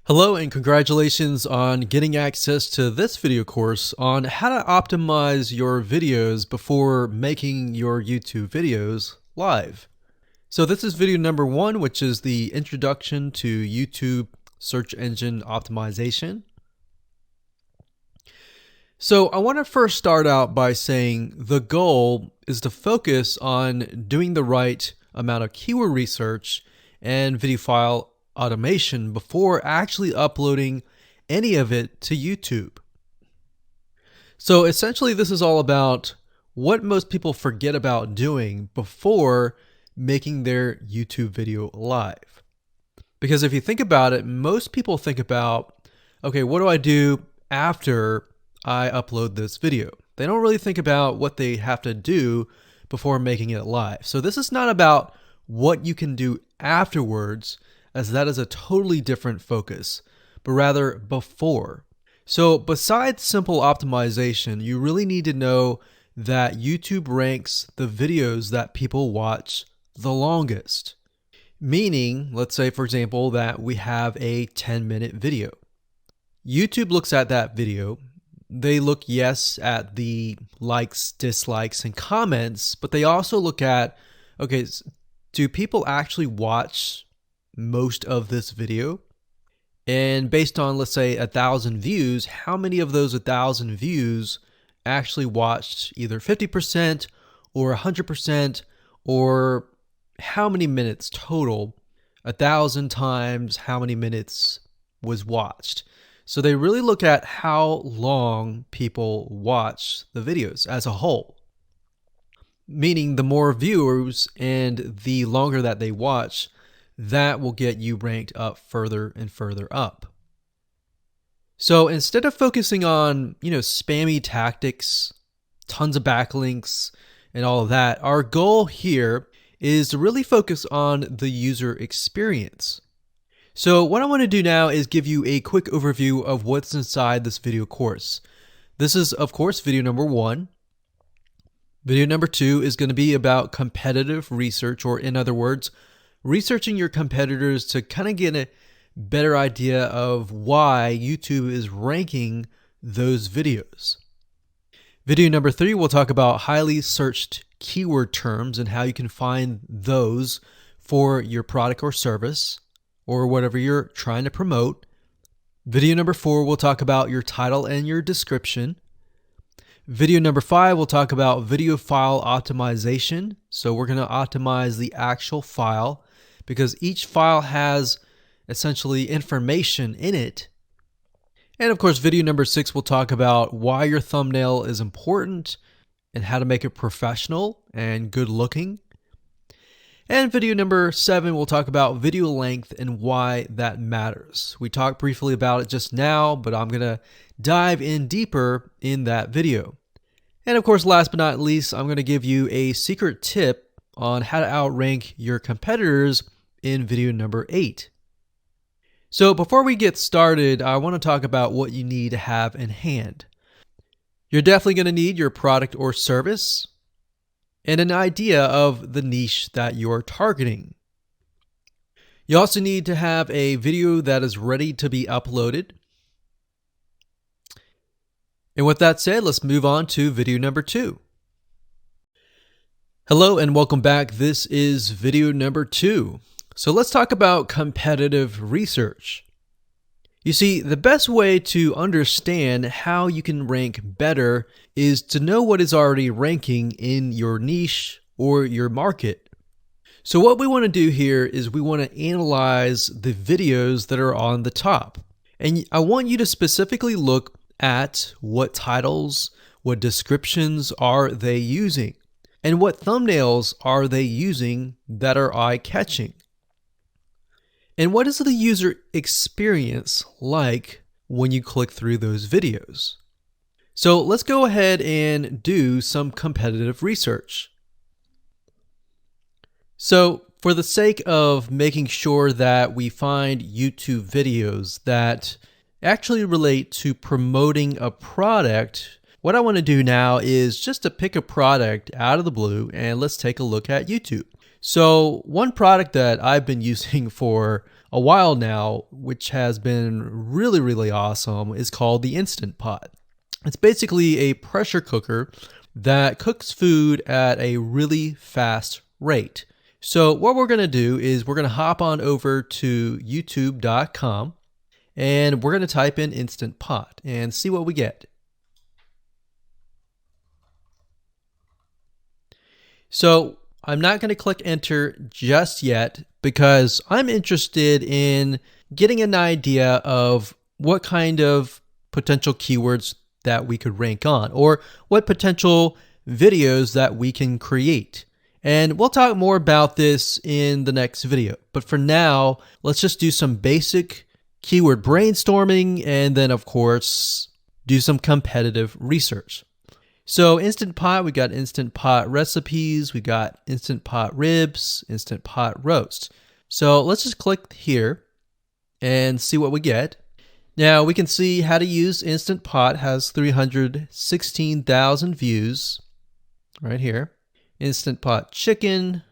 Hello and congratulations on getting access to this video course on how to optimize your videos before making your YouTube videos live. So this is video number 1, which is the introduction to YouTube search engine optimization. So I want to first start out by saying the goal is to focus on doing the right amount of keyword research and video file automation before actually uploading any of it to YouTube. So essentially this is all about what most people forget about doing before making their YouTube video live. Because if you think about it, most people think about, okay, what do I do after I upload this video? They don't really think about what they have to do before making it live. So this is not about what you can do afterwards, as that is a totally different focus, but rather before. So besides simple optimization, you really need to know that YouTube ranks the videos that people watch the longest. Meaning, let's say for example that we have a 10-minute video. YouTube looks at that video. They look, yes, at the likes, dislikes, and comments, but they also look at, okay, do people actually watch most of this video? And based on, let's say, 1,000 views, how many of those 1,000 views actually watched either 50% or 100%, or how many minutes total? 1,000 times how many minutes was watched. So they really look at how long people watch the videos as a whole. Meaning the more viewers and the longer that they watch, that will get you ranked up further and further up. So instead of focusing on, spammy tactics, tons of backlinks, and all of that, our goal here is to really focus on the user experience. So what I want to do now is give you a quick overview of what's inside this video course. This is, of course, video number 1. Video number 2 is going to be about competitive research, or in other words, researching your competitors to kind of get a better idea of why YouTube is ranking those videos. Video number 3, we'll talk about highly searched keyword terms and how you can find those for your product or service or whatever you're trying to promote. Video number 4, we'll talk about your title and your description. Video number 5, we'll talk about video file optimization. So we're going to optimize the actual file, because each file has essentially information in it. And of course, video number 6 will talk about why your thumbnail is important and how to make it professional and good looking. And video number 7 will talk about video length and why that matters. We talked briefly about it just now, but I'm going to dive in deeper in that video. And of course, last but not least, I'm going to give you a secret tip on how to outrank your competitors in video number 8. So before we get started, I want to talk about what you need to have in hand. You're definitely going to need your product or service and an idea of the niche that you're targeting. You also need to have a video that is ready to be uploaded. And with that said, let's move on to video number 2. Hello and welcome back. This is video number 2. So let's talk about competitive research. You see, the best way to understand how you can rank better is to know what is already ranking in your niche or your market. So what we want to do here is we want to analyze the videos that are on the top. And I want you to specifically look at what titles, what descriptions are they using, and what thumbnails are they using that are eye-catching. And what is the user experience like when you click through those videos? So let's go ahead and do some competitive research. So for the sake of making sure that we find YouTube videos that actually relate to promoting a product, what I want to do now is just to pick a product out of the blue and let's take a look at YouTube. So one product that I've been using for a while now, which has been really, really awesome, is called the Instant Pot. It's basically a pressure cooker that cooks food at a really fast rate. So what we're going to do is we're going to hop on over to youtube.com and we're going to type in Instant Pot and see what we get. So I'm not going to click enter just yet because I'm interested in getting an idea of what kind of potential keywords that we could rank on, or what potential videos that we can create. And we'll talk more about this in the next video. But for now, let's just do some basic keyword brainstorming and then, of course, do some competitive research. So Instant Pot, we got Instant Pot recipes, we got Instant Pot ribs, Instant Pot roast. So let's just click here and see what we get. Now we can see how to use Instant Pot has 316,000 views right here. Instant Pot chicken,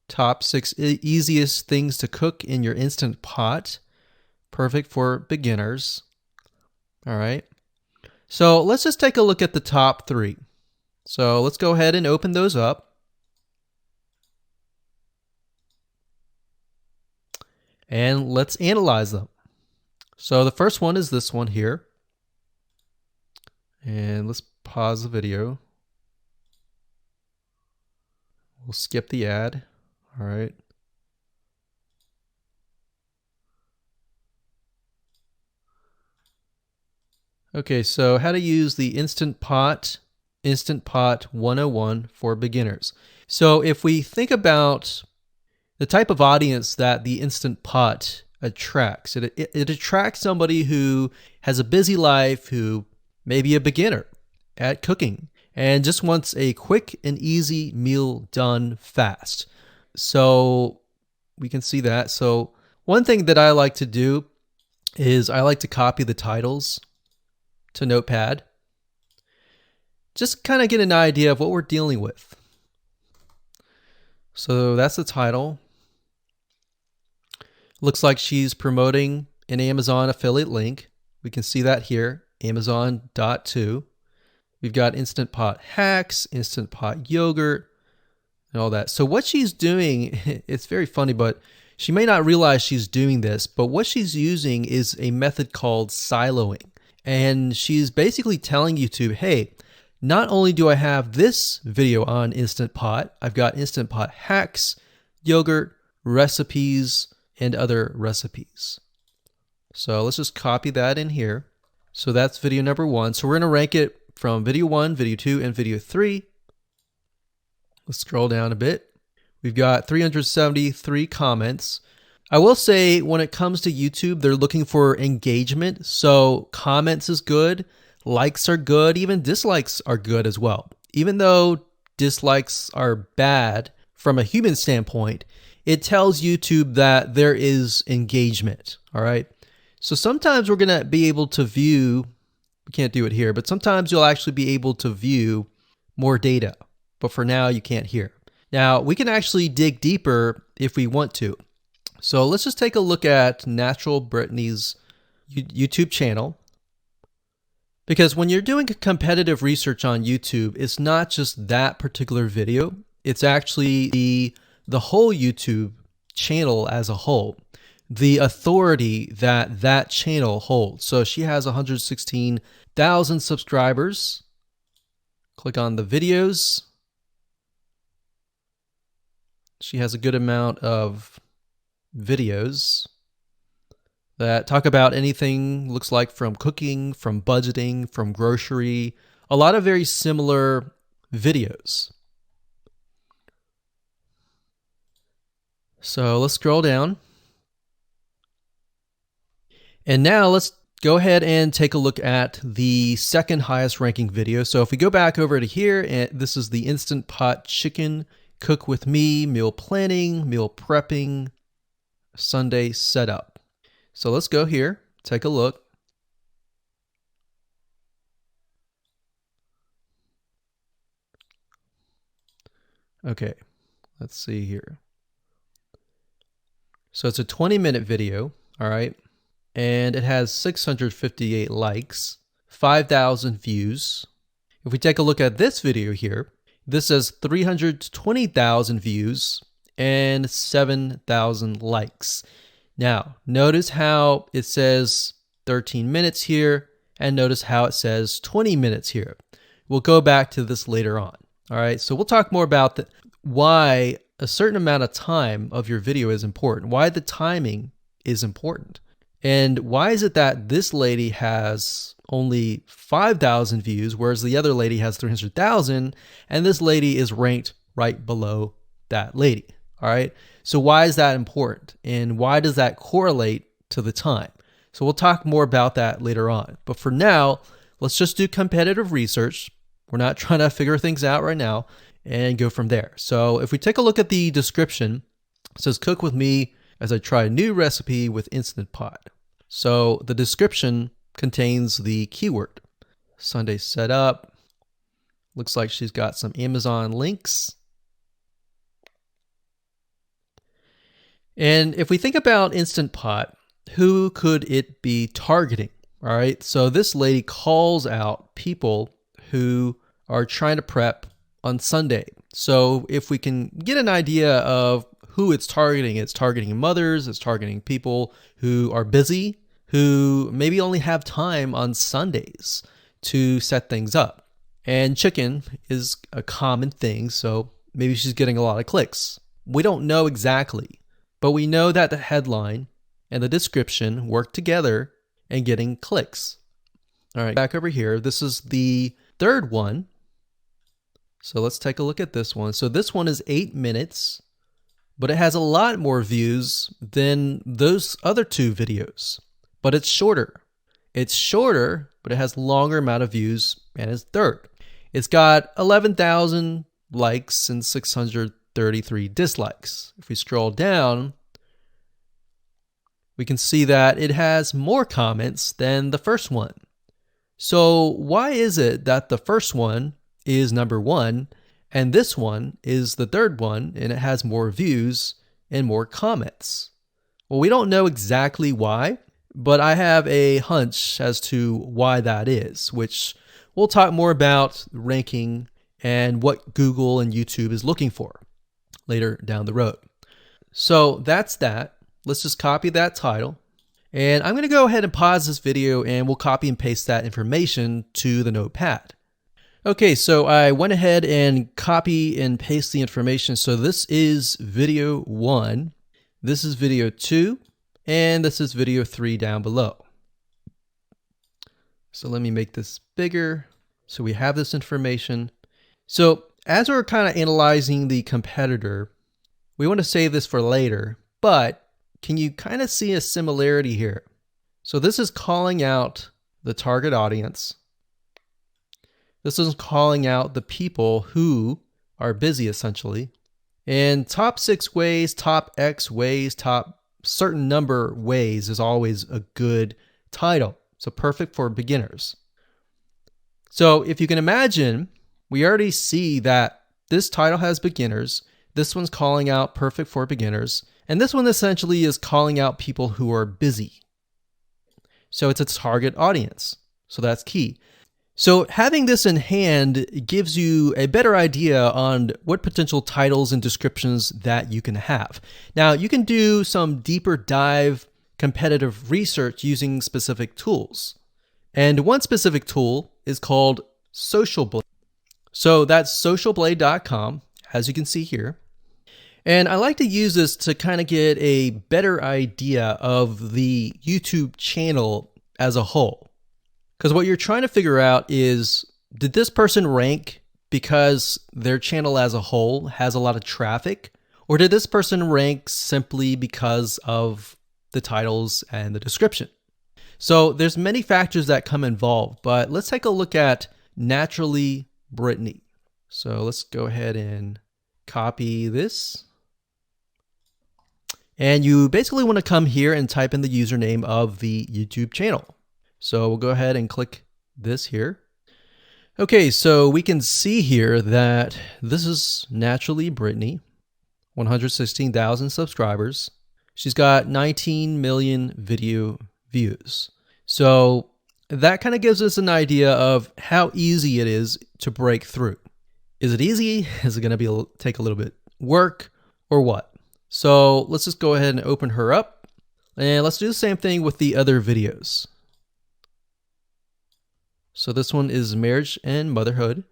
top 6 easiest things to cook in your Instant Pot. Perfect for beginners. All right. So let's just take a look at the top 3. So let's go ahead and open those up. And let's analyze them. So the first one is this one here. And let's pause the video. We'll skip the ad. All right. Okay, so how to use the Instant Pot 101 for beginners. So if we think about the type of audience that the Instant Pot attracts, it attracts somebody who has a busy life, who may be a beginner at cooking and just wants a quick and easy meal done fast. So we can see that. So one thing that I like to do is I like to copy the titles to Notepad. Just kind of get an idea of what we're dealing with. So that's the title. Looks like she's promoting an Amazon affiliate link. We can see that here, Amazon.to. We've got Instant Pot hacks, Instant Pot yogurt, and all that. So what she's doing, it's very funny, but she may not realize she's doing this, but what she's using is a method called siloing. And she's basically telling YouTube, hey, not only do I have this video on Instant Pot, I've got Instant Pot hacks, yogurt, recipes, and other recipes. So let's just copy that in here. So that's video number 1. So we're going to rank it from video 1, video 2, and video 3. Let's scroll down a bit. We've got 373 comments. I will say when it comes to YouTube, they're looking for engagement. So comments is good, likes are good, even dislikes are good as well. Even though dislikes are bad from a human standpoint, it tells YouTube that there is engagement. All right. So sometimes we're going to be able to view, we can't do it here, but sometimes you'll actually be able to view more data. But for now, you can't hear. Now, we can actually dig deeper if we want to. So let's just take a look at Natural Brittany's YouTube channel. Because when you're doing competitive research on YouTube, it's not just that particular video. It's actually the whole YouTube channel as a whole, the authority that that channel holds. So she has 116,000 subscribers. Click on the videos. She has a good amount of videos that talk about anything, looks like from cooking, from budgeting, from grocery, a lot of very similar videos. So let's scroll down. And now let's go ahead and take a look at the second highest ranking video. So if we go back over to here, and this is the Instant Pot chicken, cook with me, meal planning, meal prepping, Sunday setup. So let's go here, take a look. Okay, let's see here. So it's a 20-minute video, all right? And it has 658 likes, 5,000 views. If we take a look at this video here, this has 320,000 views and 7,000 likes. Now, notice how it says 13 minutes here, and notice how it says 20 minutes here. We'll go back to this later on. All right, so we'll talk more about why a certain amount of time of your video is important, why the timing is important. And why is it that this lady has only 5,000 views, whereas the other lady has 300,000, and this lady is ranked right below that lady? All right, so why is that important? And why does that correlate to the time? So we'll talk more about that later on. But for now, let's just do competitive research. We're not trying to figure things out right now, and go from there. So if we take a look at the description, it says cook with me as I try a new recipe with Instant Pot. So the description contains the keyword. Sunday setup. Looks like she's got some Amazon links. And if we think about Instant Pot, who could it be targeting? All right, so this lady calls out people who are trying to prep on Sunday. So if we can get an idea of who it's targeting mothers, it's targeting people who are busy, who maybe only have time on Sundays to set things up. And chicken is a common thing, so maybe she's getting a lot of clicks. We don't know exactly, but we know that the headline and the description work together and getting clicks. All right, back over here, this is the third one. So let's take a look at this one. So this one is 8 minutes, but it has a lot more views than those other two videos, but it's shorter. It's shorter, but it has longer amount of views and it's third. It's got 11,000 likes and 633 dislikes. If we scroll down, we can see that it has more comments than the first one. So why is it that the first one is number one and this one is the third one and it has more views and more comments? Well, we don't know exactly why, but I have a hunch as to why that is, which we'll talk more about ranking and what Google and YouTube is looking for later down the road. So that's that. Let's just copy that title. And I'm going to go ahead and pause this video and we'll copy and paste that information to the notepad. Okay, so I went ahead and copy and paste the information. So this is video 1, this is video 2, and this is video 3 down below. So let me make this bigger. So we have this information. So as we're kind of analyzing the competitor, we want to save this for later, but can you kind of see a similarity here? So this is calling out the target audience. This is calling out the people who are busy, essentially. And top 6 ways, top X ways, top certain number ways is always a good title. So perfect for beginners. So if you can imagine, we already see that this title has beginners. This one's calling out perfect for beginners. And this one essentially is calling out people who are busy. So it's a target audience. So that's key. So having this in hand gives you a better idea on what potential titles and descriptions that you can have. Now, you can do some deeper dive competitive research using specific tools. And one specific tool is called SocialBlade. So that's socialblade.com, as you can see here. And I like to use this to kind of get a better idea of the YouTube channel as a whole. Because what you're trying to figure out is, did this person rank because their channel as a whole has a lot of traffic? Or did this person rank simply because of the titles and the description? So there's many factors that come involved, but let's take a look at Naturally Brittany. So let's go ahead and copy this. And you basically want to come here and type in the username of the YouTube channel. So we'll go ahead and click this here. Okay, so we can see here that this is Naturally Brittany, 116,000 subscribers. She's got 19 million video views. So that kind of gives us an idea of how easy it is to break through. Is it easy? Is it going to take a little bit work or what? So let's just go ahead and open her up, and let's do the same thing with the other videos. So this one is marriage and motherhood.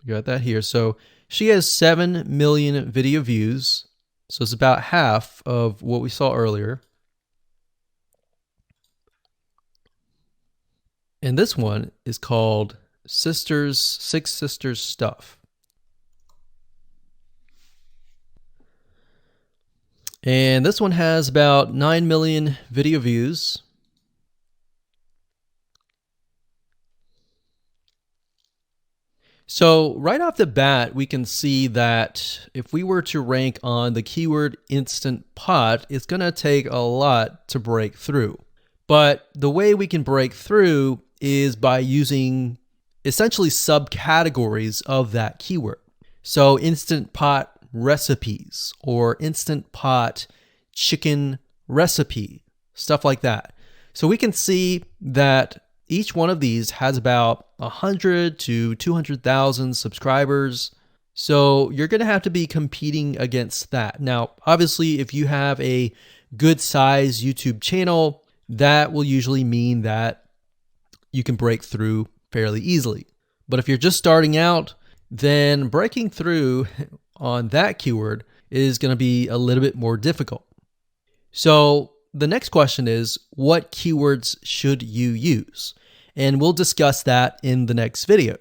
We got that here. So she has 7 million video views. So it's about half of what we saw earlier. And this one is called Six Sisters Stuff. And this one has about 9 million video views. So right off the bat, we can see that if we were to rank on the keyword Instant Pot, it's going to take a lot to break through. But the way we can break through is by using essentially subcategories of that keyword. So Instant Pot recipes or Instant Pot chicken recipe, stuff like that. So we can see that each one of these has about 100 to 200,000 subscribers. So you're going to have to be competing against that. Now, obviously, if you have a good size YouTube channel, that will usually mean that you can break through fairly easily. But if you're just starting out, then breaking through on that keyword is going to be a little bit more difficult. So the next question is, what keywords should you use? And we'll discuss that in the next video.